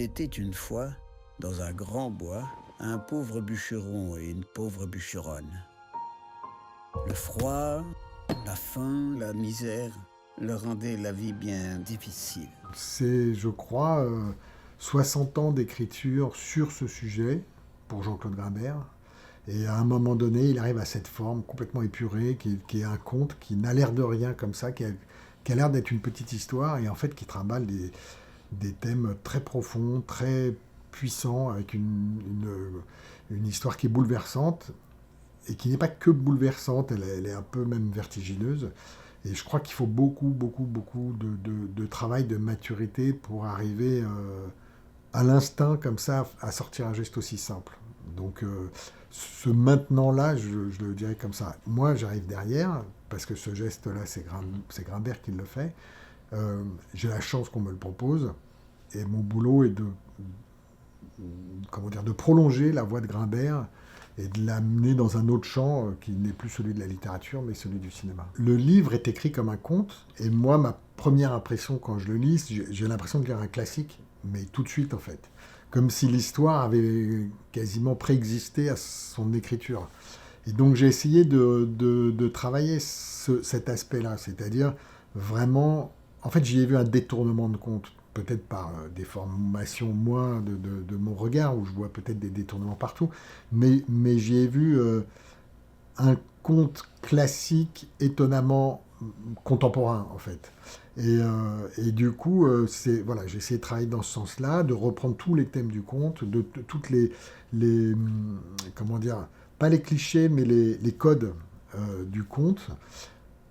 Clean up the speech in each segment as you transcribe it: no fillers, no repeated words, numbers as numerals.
était une fois, dans un grand bois, un pauvre bûcheron et une pauvre bûcheronne. Le froid, la faim, la misère leur rendaient la vie bien difficile. C'est, je crois, 60 ans d'écriture sur ce sujet pour Jean-Claude Grimbert. Et à un moment donné, il arrive à cette forme complètement épurée, qui est un conte, qui n'a l'air de rien comme ça, qui a l'air d'être une petite histoire, et en fait qui trimballe des thèmes très profonds, très puissants, avec une histoire qui est bouleversante, et qui n'est pas que bouleversante, elle est un peu même vertigineuse. Et je crois qu'il faut beaucoup, beaucoup, beaucoup de travail, de maturité pour arriver à l'instinct, comme ça, à sortir un geste aussi simple. Donc, ce maintenant-là, je le dirais comme ça. Moi, j'arrive derrière, parce que ce geste-là, c'est Grimbert qui le fait. J'ai la chance qu'on me le propose, et mon boulot est de prolonger la voix de Grimbert et de l'amener dans un autre champ qui n'est plus celui de la littérature, mais celui du cinéma. Le livre est écrit comme un conte, et moi, ma première impression quand je le lis, j'ai l'impression de lire un classique, mais tout de suite en fait. Comme si l'histoire avait quasiment préexisté à son écriture. Et donc j'ai essayé de travailler cet aspect-là, c'est-à-dire vraiment... En fait, j'y ai vu un détournement de conte, peut-être par des formations moins de mon regard, où je vois peut-être des détournements partout, mais j'y ai vu un conte classique étonnamment contemporain, en fait. Et du coup, voilà, j'ai essayé de travailler dans ce sens-là, de reprendre tous les thèmes du conte, toutes comment dire, pas les clichés, mais les codes du conte.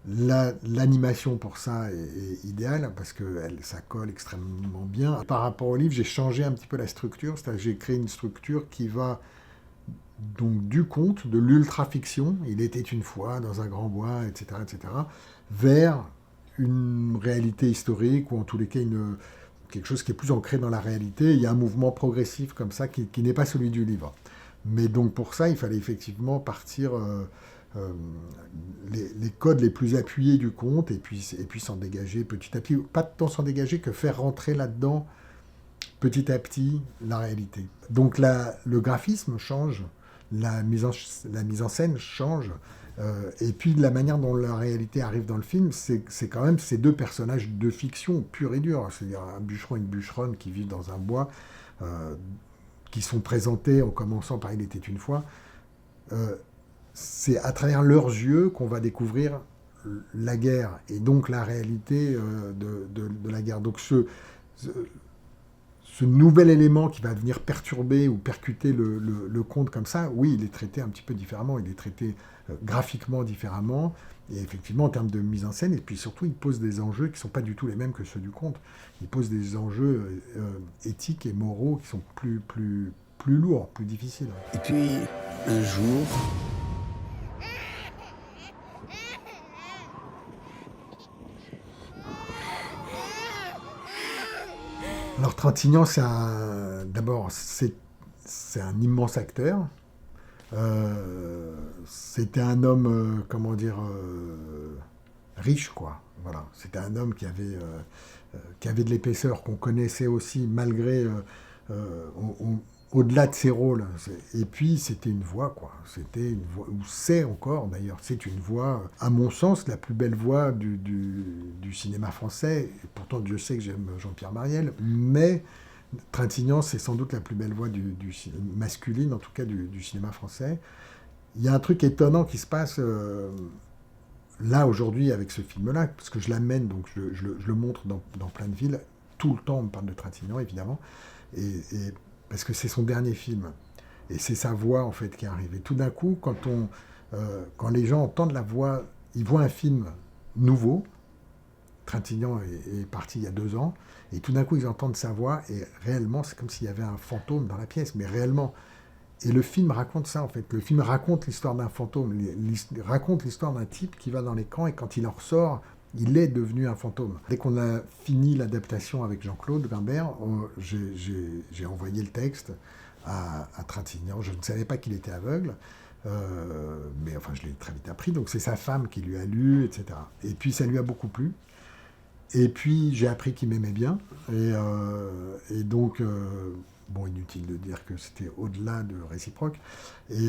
L'animation pour ça est idéale parce que ça colle extrêmement bien. Par rapport au livre, j'ai changé un petit peu la structure, c'est-à-dire que j'ai créé une structure qui va donc du conte, de l'ultra-fiction, il était une fois dans un grand bois, etc., vers une réalité historique, ou en tous les cas quelque chose qui est plus ancré dans la réalité. Il y a un mouvement progressif comme ça qui n'est pas celui du livre. Mais donc pour ça, il fallait effectivement partir les codes les plus appuyés du conte, et puis s'en dégager petit à petit. Pas tant s'en dégager que faire rentrer là-dedans petit à petit la réalité. Donc le graphisme change, la mise en scène change, et puis la manière dont la réalité arrive dans le film, c'est quand même ces deux personnages de fiction pure et dure, c'est-à-dire un bûcheron et une bûcheronne qui vivent dans un bois, qui sont présentés en commençant par « Il était une fois ». C'est à travers leurs yeux qu'on va découvrir la guerre, et donc la réalité de la guerre. Donc ce nouvel élément qui va venir perturber ou percuter le conte comme ça, oui, il est traité un petit peu différemment, il est traité graphiquement différemment, et effectivement en termes de mise en scène, et puis surtout il pose des enjeux qui ne sont pas du tout les mêmes que ceux du conte. Il pose des enjeux éthiques et moraux qui sont plus lourds, plus difficiles. Et puis, un jour, Alors Trintignant, d'abord, c'est un immense acteur. C'était un homme, riche, quoi. Voilà. C'était un homme qui avait de l'épaisseur, qu'on connaissait aussi malgré, au-delà de ses rôles. Et puis c'était une voix, quoi. C'était une voix, ou c'est encore d'ailleurs, c'est une voix, à mon sens, la plus belle voix du cinéma français. Et pourtant, Dieu sait que j'aime Jean-Pierre Mariel, mais Trintignant, c'est sans doute la plus belle voix masculine, en tout cas du cinéma français. Il y a un truc étonnant qui se passe là, aujourd'hui, avec ce film-là, parce que je l'amène, donc je le montre dans plein de villes. Tout le temps, on me parle de Trintignant, évidemment. Et parce que c'est son dernier film. Et c'est sa voix, en fait, qui est arrivée. Tout d'un coup, quand les gens entendent la voix, ils voient un film nouveau. Trintignant est parti il y a 2 ans. Et tout d'un coup, ils entendent sa voix. Et réellement, c'est comme s'il y avait un fantôme dans la pièce. Mais réellement. Et le film raconte ça, en fait. Le film raconte l'histoire d'un fantôme. Il raconte l'histoire d'un type qui va dans les camps. Et quand il en ressort, il est devenu un fantôme. Dès qu'on a fini l'adaptation avec Jean-Claude Grimbert, j'ai envoyé le texte à Trintignant. Je ne savais pas qu'il était aveugle, mais enfin je l'ai très vite appris. Donc c'est sa femme qui lui a lu, etc. Et puis ça lui a beaucoup plu. Et puis j'ai appris qu'il m'aimait bien. Et donc, bon, inutile de dire que c'était au-delà de réciproque. Et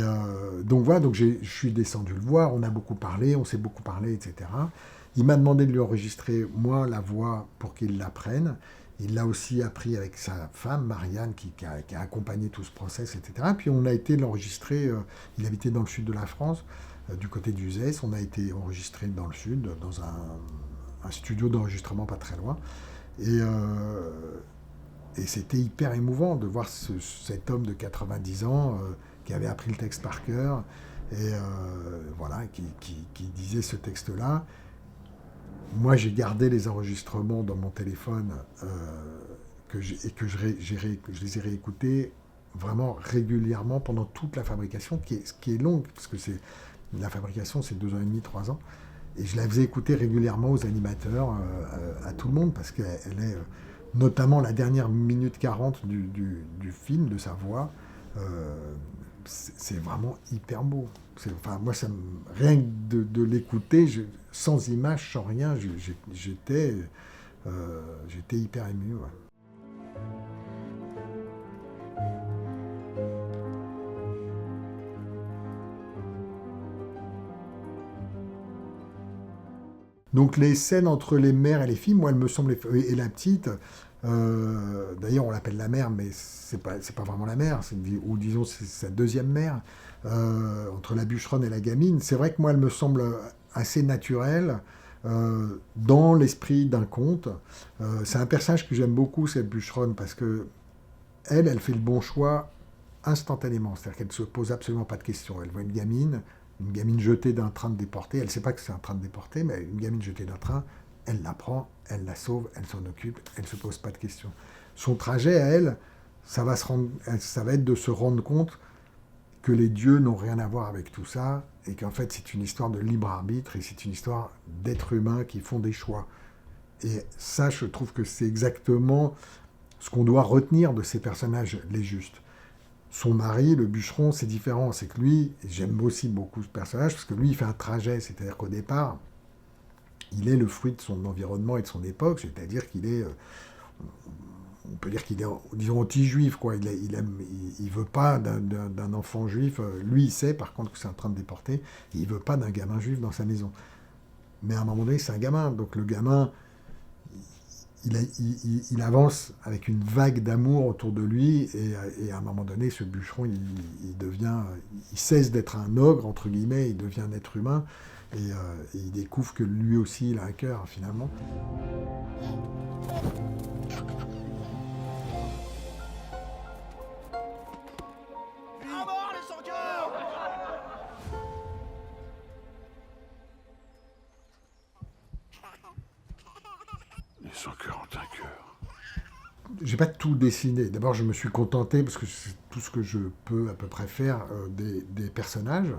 donc voilà, donc je suis descendu le voir, on a beaucoup parlé, on s'est beaucoup parlé, etc. Il m'a demandé de lui enregistrer, moi, la voix pour qu'il l'apprenne. Il l'a aussi appris avec sa femme, Marianne, qui a accompagné tout ce process, etc. Puis on a été l'enregistrer, il habitait dans le sud de la France, du côté d'Uzès. On a été enregistré dans le sud, dans un studio d'enregistrement pas très loin. Et c'était hyper émouvant de voir cet homme de 90 ans qui avait appris le texte par cœur et voilà, qui disait ce texte-là. Moi, j'ai gardé les enregistrements dans mon téléphone je les ai réécoutés vraiment régulièrement pendant toute la fabrication, qui est longue, parce que la fabrication, c'est 2 ans et demi, 3 ans. Et je la faisais écouter régulièrement aux animateurs, à tout le monde, parce qu'elle est, notamment la dernière minute 40 du film, de sa voix, c'est vraiment hyper beau. Enfin, moi, rien que de l'écouter, sans image, sans rien, j'étais hyper ému. Ouais. Donc les scènes entre les mères et les filles, moi, elles me semblent... Et la petite, d'ailleurs, on l'appelle la mère, mais c'est pas vraiment la mère, ou disons, c'est sa deuxième mère, entre la bûcheronne et la gamine. C'est vrai que moi, elle me semble assez naturelle, dans l'esprit d'un conte. C'est un personnage que j'aime beaucoup, cette bûcheronne, parce que elle fait le bon choix instantanément. C'est-à-dire qu'elle ne se pose absolument pas de questions. Elle voit une gamine jetée d'un train de déporté, elle ne sait pas que c'est un train de déporté, mais une gamine jetée d'un train, elle la prend, elle la sauve, elle s'en occupe, elle ne se pose pas de questions. Son trajet à elle, ça va être de se rendre compte que les dieux n'ont rien à voir avec tout ça, et qu'en fait c'est une histoire de libre arbitre, et c'est une histoire d'êtres humains qui font des choix. Et ça, je trouve que c'est exactement ce qu'on doit retenir de ces personnages, les justes. Son mari, le bûcheron, c'est différent. C'est que lui, j'aime aussi beaucoup ce personnage, parce que lui, il fait un trajet. C'est-à-dire qu'au départ, il est le fruit de son environnement et de son époque. C'est-à-dire qu'il est, on peut dire qu'il est, disons, anti-juif, quoi. Il veut pas d'un enfant juif. Lui, il sait, par contre, que c'est un train de déporter. Et il veut pas d'un gamin juif dans sa maison. Mais à un moment donné, c'est un gamin. Donc le gamin... Il avance avec une vague d'amour autour de lui, et à un moment donné, ce bûcheron, il cesse d'être un ogre, entre guillemets, il devient un être humain, et il découvre que lui aussi, il a un cœur, finalement. À mort, les sans-cœurs! Les sans-cœurs ont un cœur. J'ai pas tout dessiné. D'abord, je me suis contenté, parce que c'est tout ce que je peux à peu près faire, des personnages.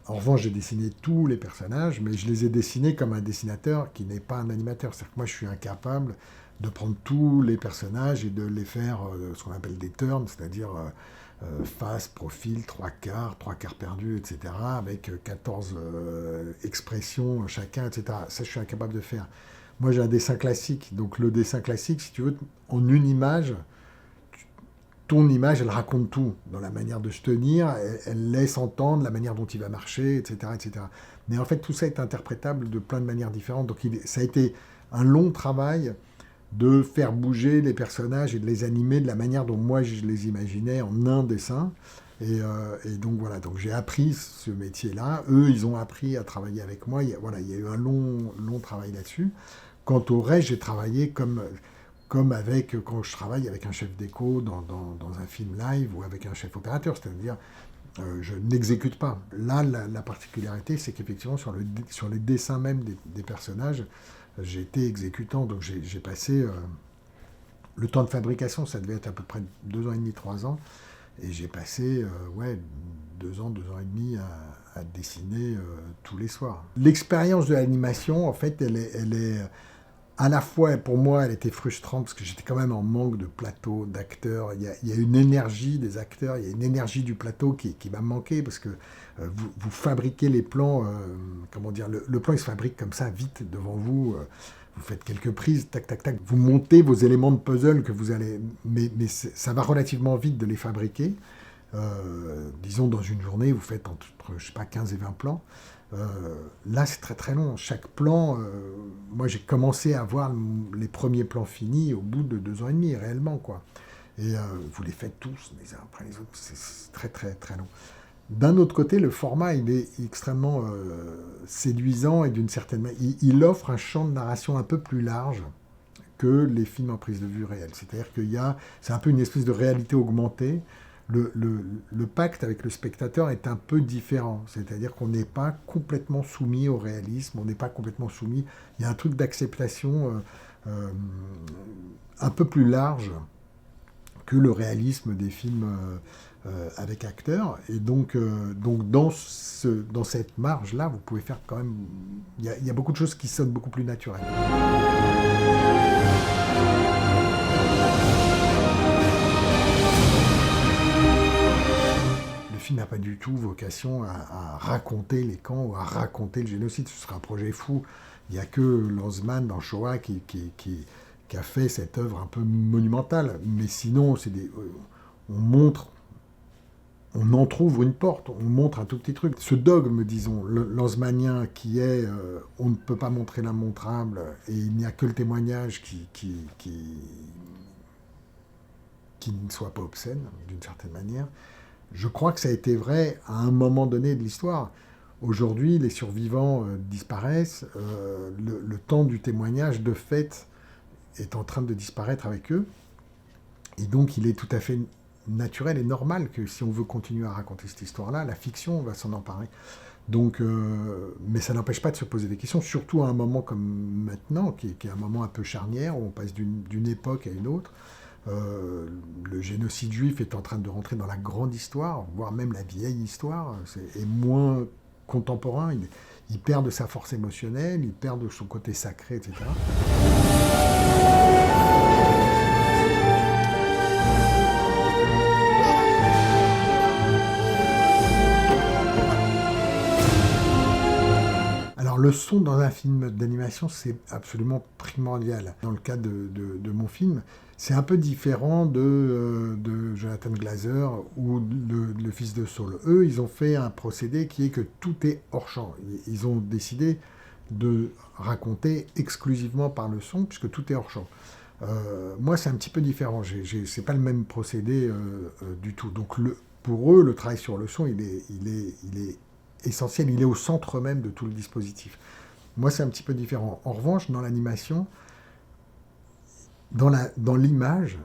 En revanche, j'ai dessiné tous les personnages, mais je les ai dessinés comme un dessinateur qui n'est pas un animateur. C'est-à-dire que moi, je suis incapable de prendre tous les personnages et de les faire ce qu'on appelle des turns, c'est-à-dire face, profil, trois quarts perdus, etc., avec 14 expressions chacun, etc. Ça, je suis incapable de faire. Moi, j'ai un dessin classique. Donc, le dessin classique, si tu veux, en une image, ton image, elle raconte tout. Dans la manière de se tenir, elle laisse entendre la manière dont il va marcher, etc., etc. Mais en fait, tout ça est interprétable de plein de manières différentes. Donc, ça a été un long travail de faire bouger les personnages et de les animer de la manière dont moi, je les imaginais en un dessin. Et donc, voilà. Donc, j'ai appris ce métier-là. Eux, ils ont appris à travailler avec moi. Il y a eu un long travail là-dessus. Quant au reste, j'ai travaillé comme quand je travaille avec un chef déco dans un film live ou avec un chef opérateur, c'est-à-dire je n'exécute pas. Là, la particularité, c'est qu'effectivement, sur les dessins même des personnages, j'ai été exécutant, donc j'ai passé le temps de fabrication, ça devait être à peu près 2 ans et demi, 3 ans, et j'ai passé 2 ans et demi à dessiner tous les soirs. L'expérience de l'animation, en fait, elle est à la fois, pour moi, elle était frustrante parce que j'étais quand même en manque de plateau, d'acteurs. Il y a une énergie des acteurs, il y a une énergie du plateau qui m'a manqué parce que vous fabriquez les plans, comment dire, le plan il se fabrique comme ça, vite, devant vous. Vous faites quelques prises, tac, tac, tac. Vous montez vos éléments de puzzle que vous allez... Mais ça va relativement vite de les fabriquer. Disons, dans une journée, vous faites entre, je sais pas, 15 et 20 plans. Là, c'est très très long. Chaque plan, moi, j'ai commencé à voir les premiers plans finis au bout de 2 ans et demi, réellement, quoi. Et vous les faites tous, les uns après les autres. C'est très très très long. D'un autre côté, le format, il est extrêmement séduisant et d'une certaine manière, il offre un champ de narration un peu plus large que les films en prise de vue réelle. C'est-à-dire c'est un peu une espèce de réalité augmentée. Le pacte avec le spectateur est un peu différent. C'est-à-dire qu'on n'est pas complètement soumis au réalisme, on n'est pas complètement soumis. Il y a un truc d'acceptation un peu plus large que le réalisme des films avec acteurs. Et donc dans cette marge-là, vous pouvez faire quand même... Il y a beaucoup de choses qui sonnent beaucoup plus naturelles. Le film n'a pas du tout vocation à raconter les camps ou à raconter le génocide. Ce serait un projet fou. Il n'y a que Lanzmann dans Shoah qui a fait cette œuvre un peu monumentale. Mais sinon, on entrouvre une porte, on montre un tout petit truc. Ce dogme, disons, lanzmannien qui est on ne peut pas montrer l'immontrable et il n'y a que le témoignage qui ne soit pas obscène, d'une certaine manière. Je crois que ça a été vrai à un moment donné de l'histoire. Aujourd'hui, les survivants disparaissent. Le temps du témoignage, de fait, est en train de disparaître avec eux. Et donc, il est tout à fait naturel et normal que si on veut continuer à raconter cette histoire-là, la fiction va s'en emparer. Donc, mais ça n'empêche pas de se poser des questions, surtout à un moment comme maintenant, qui est un moment un peu charnière, où on passe d'une époque à une autre. Le génocide juif est en train de rentrer dans la grande histoire, voire même la vieille histoire, est moins contemporain, il perd de sa force émotionnelle, il perd de son côté sacré, etc. Alors le son dans un film d'animation, c'est absolument primordial. Dans le cas de mon film, c'est un peu différent de Jonathan Glazer ou le Fils de Saul. Eux, ils ont fait un procédé qui est que tout est hors champ. Ils ont décidé de raconter exclusivement par le son, puisque tout est hors champ. Moi, c'est un petit peu différent. C'est pas le même procédé du tout. Donc, pour eux, le travail sur le son, il est essentiel. Il est au centre même de tout le dispositif. Moi, c'est un petit peu différent. En revanche, dans l'animation, dans l'image,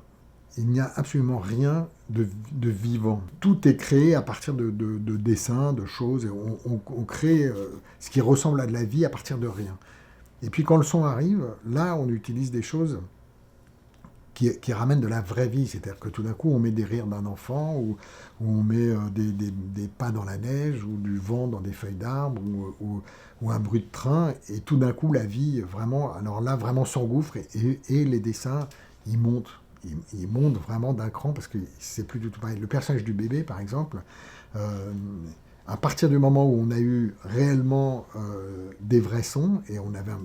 il n'y a absolument rien de vivant. Tout est créé à partir de dessins, de choses. Et on crée ce qui ressemble à de la vie à partir de rien. Et puis quand le son arrive, là, on utilise des choses qui ramènent de la vraie vie. C'est-à-dire que tout d'un coup, on met des rires d'un enfant, ou on met des pas dans la neige, ou du vent dans des feuilles d'arbres, ou un bruit de train. Et tout d'un coup, la vie, vraiment, alors là, vraiment s'engouffre. Et les dessins, ils montent. Ils montent vraiment d'un cran, parce que c'est plus du tout pareil. Le personnage du bébé, par exemple, à partir du moment où on a eu réellement des vrais sons, et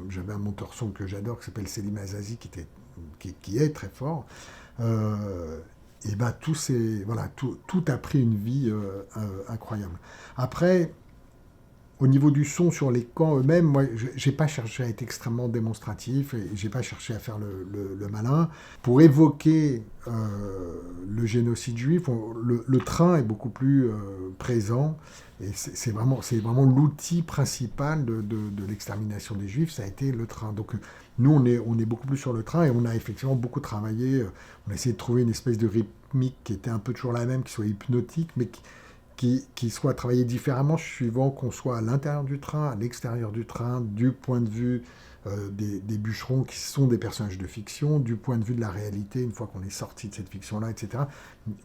j'avais un monteur son que j'adore, qui s'appelle Selim Azazi, qui est très fort, et ben tout a pris une vie incroyable. Après, au niveau du son sur les camps eux-mêmes, moi, j'ai pas cherché à être extrêmement démonstratif, et j'ai pas cherché à faire le malin. Pour évoquer le génocide juif, le train est beaucoup plus présent, et c'est vraiment l'outil principal de l'extermination des Juifs, ça a été le train. Donc nous, on est beaucoup plus sur le train, et on a effectivement beaucoup travaillé, on a essayé de trouver une espèce de rythmique qui était un peu toujours la même, qui soit hypnotique, mais qui soit travaillé différemment suivant qu'on soit à l'intérieur du train, à l'extérieur du train, du point de vue des bûcherons qui sont des personnages de fiction, du point de vue de la réalité, une fois qu'on est sorti de cette fiction-là, etc.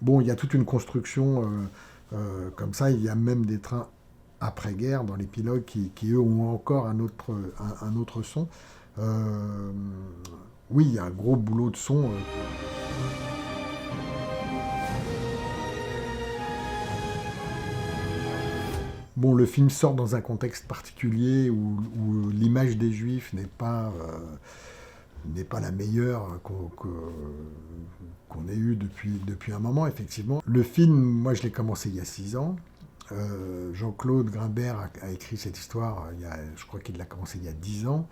Bon, il y a toute une construction comme ça. Il y a même des trains après-guerre dans l'épilogue qui eux, ont encore un autre son. Oui, il y a un gros boulot de son. Bon, le film sort dans un contexte particulier où l'image des Juifs n'est pas la meilleure qu'on ait eue depuis un moment, effectivement. Le film, moi, je l'ai commencé il y a 6 ans. Jean-Claude Grimbert a écrit cette histoire, je crois qu'il l'a commencé il y a 10 ans.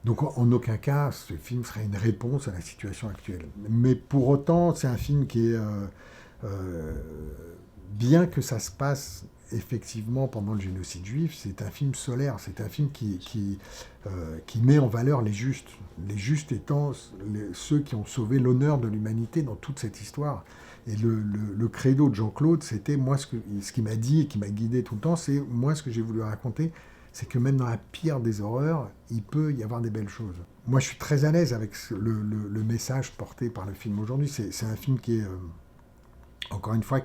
Donc, en aucun cas, ce film serait une réponse à la situation actuelle. Mais pour autant, c'est un film qui est... bien que ça se passe effectivement pendant le génocide juif, c'est un film solaire, c'est un film qui met en valeur les justes étant ceux qui ont sauvé l'honneur de l'humanité dans toute cette histoire. Et le credo de Jean-Claude, c'était moi ce qu'il m'a dit et qui m'a guidé tout le temps, c'est moi ce que j'ai voulu raconter, c'est que même dans la pire des horreurs, il peut y avoir des belles choses. Moi je suis très à l'aise avec le message porté par le film aujourd'hui, c'est un film qui est, encore une fois,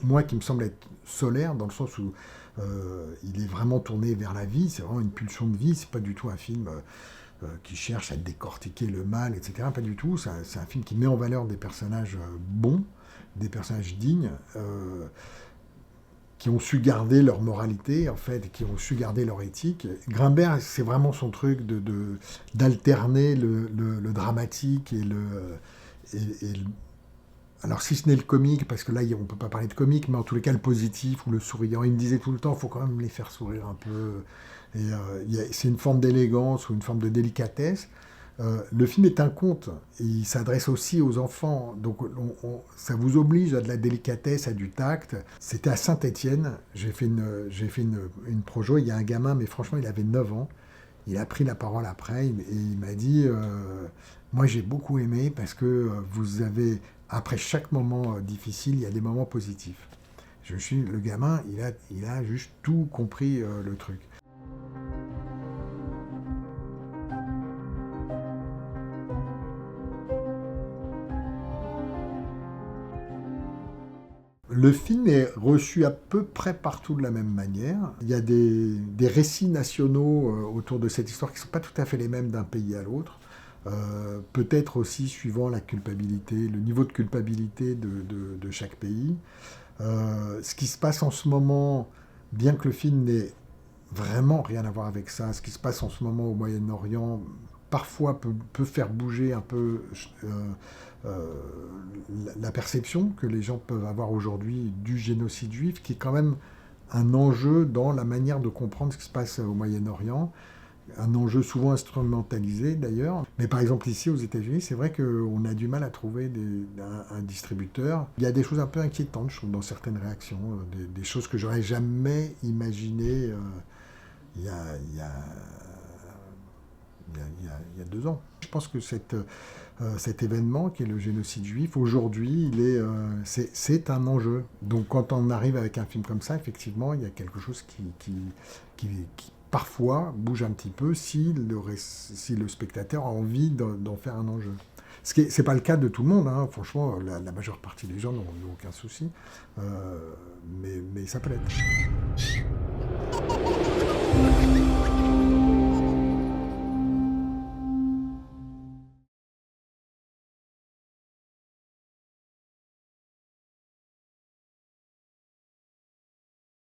moi qui me semble être solaire, dans le sens où il est vraiment tourné vers la vie, c'est vraiment une pulsion de vie, c'est pas du tout un film qui cherche à décortiquer le mal, etc. Pas du tout, c'est un film qui met en valeur des personnages bons, des personnages dignes, qui ont su garder leur moralité, en fait, qui ont su garder leur éthique. Grimbert, c'est vraiment son truc d'alterner le dramatique et alors si ce n'est le comique, parce que là on ne peut pas parler de comique, mais en tous les cas le positif ou le souriant. Il me disait tout le temps, il faut quand même les faire sourire un peu. Et c'est une forme d'élégance ou une forme de délicatesse. Le film est un conte, et il s'adresse aussi aux enfants, donc ça vous oblige à de la délicatesse, à du tact. C'était à Saint-Étienne, j'ai fait une projo, il y a un gamin, mais franchement il avait 9 ans, il a pris la parole après, et il m'a dit moi j'ai beaucoup aimé parce que vous avez... Après chaque moment difficile, il y a des moments positifs. Le gamin, il a juste tout compris le truc. Le film est reçu à peu près partout de la même manière. Il y a des récits nationaux autour de cette histoire qui ne sont pas tout à fait les mêmes d'un pays à l'autre. Peut-être aussi suivant la culpabilité, le niveau de culpabilité de chaque pays. Ce qui se passe en ce moment, bien que le film n'ait vraiment rien à voir avec ça, ce qui se passe en ce moment au Moyen-Orient, parfois peut faire bouger un peu la perception que les gens peuvent avoir aujourd'hui du génocide juif, qui est quand même un enjeu dans la manière de comprendre ce qui se passe au Moyen-Orient. Un enjeu souvent instrumentalisé d'ailleurs. Mais par exemple ici aux États-Unis, c'est vrai qu'on a du mal à trouver un distributeur. Il y a des choses un peu inquiétantes, je trouve, dans certaines réactions, des choses que j'aurais jamais imaginées il y a 2 ans. Je pense que cet événement qui est le génocide juif, aujourd'hui, c'est un enjeu. Donc quand on arrive avec un film comme ça, effectivement, il y a quelque chose qui parfois bouge un petit peu si le spectateur a envie d'en faire un enjeu. C'est pas le cas de tout le monde, hein. Franchement, la majeure partie des gens n'ont aucun souci, mais ça peut l'être.